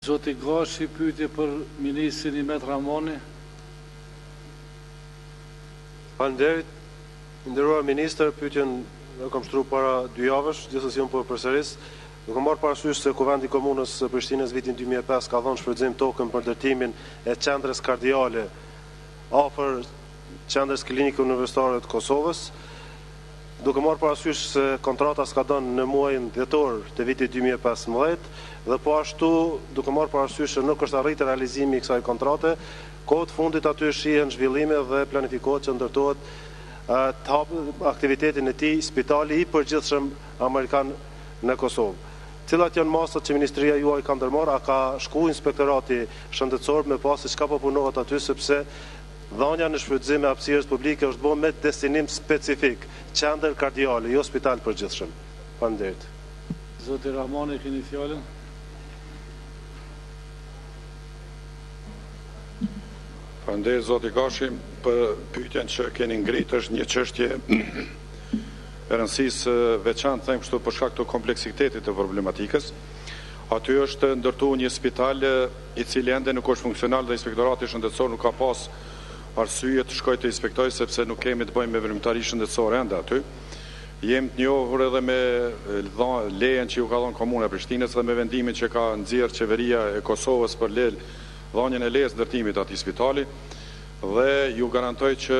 Zoti Gashi, pyetje për Ministrin Imet Ramoni. Faleminderit. Nderuar Ministër, pyetjen e kam shtruar para 2 javësh, gjithsesi unë po përsëris. Duke marrë parasysh se Kuvendi i Komunës së Prishtinës vitin 2005 ka dhënë shfrytëzim tokën për ndërtimin e qendrës kardiale afër qendrës klinike universitare të Kosovës, duke marrë parasysh se kontrata s'ka dhënë në muajin dhjetor të vitit 2015 dhe po ashtu duke marrë parasysh se nuk është arritur realizimi i kësaj kontrate, kohët fundit aty shihen zhvillime dhe planifikohet që ndërtohet të hapë aktivitetin e tij spitali i përgjithshëm amerikan në Kosovë. Cilat janë masat që ministria juaj ka ndërmarrë, a ka shku inspektorati shëndetësor me pas se çka po punohet aty, sepse dhënia në shfrytëzim e hapësirës publike është bërë me destinim specifik, qendër kardiale, jo spital përgjithshëm. Faleminderit. Zoti Ramoni, keni fjalën. Faleminderit zoti Gashi për pyetjen që keni ngritur, është një çështje e rëndësisë veçantë, them kështu, për shkak të kompleksitetit të problematikës. Aty është ndërtuar një spital i cili ende nuk është funksional dhe inspektorati shëndetësor nuk ka pas arsye të shkojë të inspektojë sepse nuk kemi të bëjmë me veprimtari shëndetësore ende aty. Jem të njohur edhe me lejen që ju ka dhënë Komuna e Prishtinës dhe me vendimin që ka nxjerrë qeveria e Kosovës për dhënien e lejes ndërtimit të atij spitali. Dhe ju garantoj që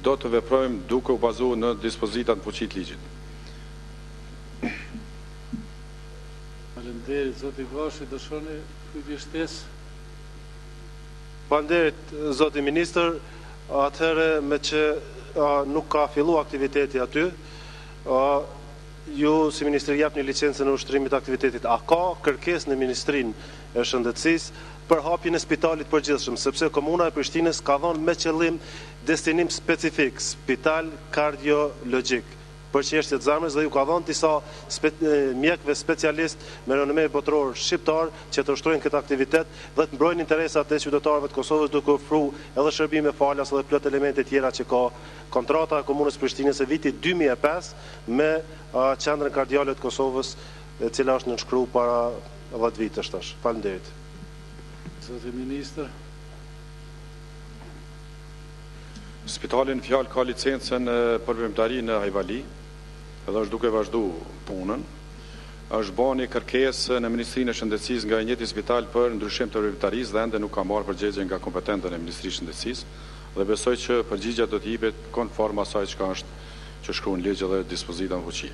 do të veprojmë duke u bazuar në dispozitat në fuqi të ligjit. Faleminderit, zoti Gashi, dëshironi pyetje shtesë? Faleminderit, zoti Ministër. Atëherë me që nuk ka filluar aktiviteti aty, ju si ministri japni licencën e ushtrimit të aktivitetit. A ka kërkesë në Ministrinë e Shëndetësisë për hapjen e spitalit përgjithshëm, sepse Komuna e Prishtinës ka dhënë me qëllim destinim specifik, spital kardiologjik për çështje të zemrës dhe ju ka dhënë disa mjekëve specialist me renome botëror shqiptar që të ushtrojnë këtë aktivitet dhe të mbrojnë interesat e qytetarëve të Kosovës duke ofruar edhe shërbime falas dhe plot elemente tjera që ka kontrata e Komunës së Prishtinës e vitit 2005 me qendrën kardiale të Kosovës, e cila është nënshkruar para 10 vitesh tash. Faleminderit. Zoti Ministër. Spitali në fjalë ka licencën për veprimtari në Ajvali, edhe është duke vazhduar punën. Është bërë një kërkesë në Ministrinë e Shëndetësisë nga njëjti spital për ndryshim të veprimtarisë dhe ende nuk ka marrë përgjigje nga kompetentët e Ministrisë së Shëndetësisë dhe besoj që përgjigjja do të jepet konform asaj që shkruan ligj dhe dispozita në fuqi.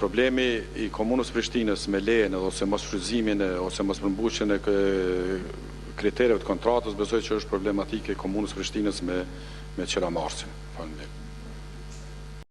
Problemi i Komunës Prishtinës me lejen ose mos shfrytëzimin ose mos përmbushjen e kritereve të kontratës besoj që është problematike e Komunës Prishtinës me qeramarrësin. Faleminderit.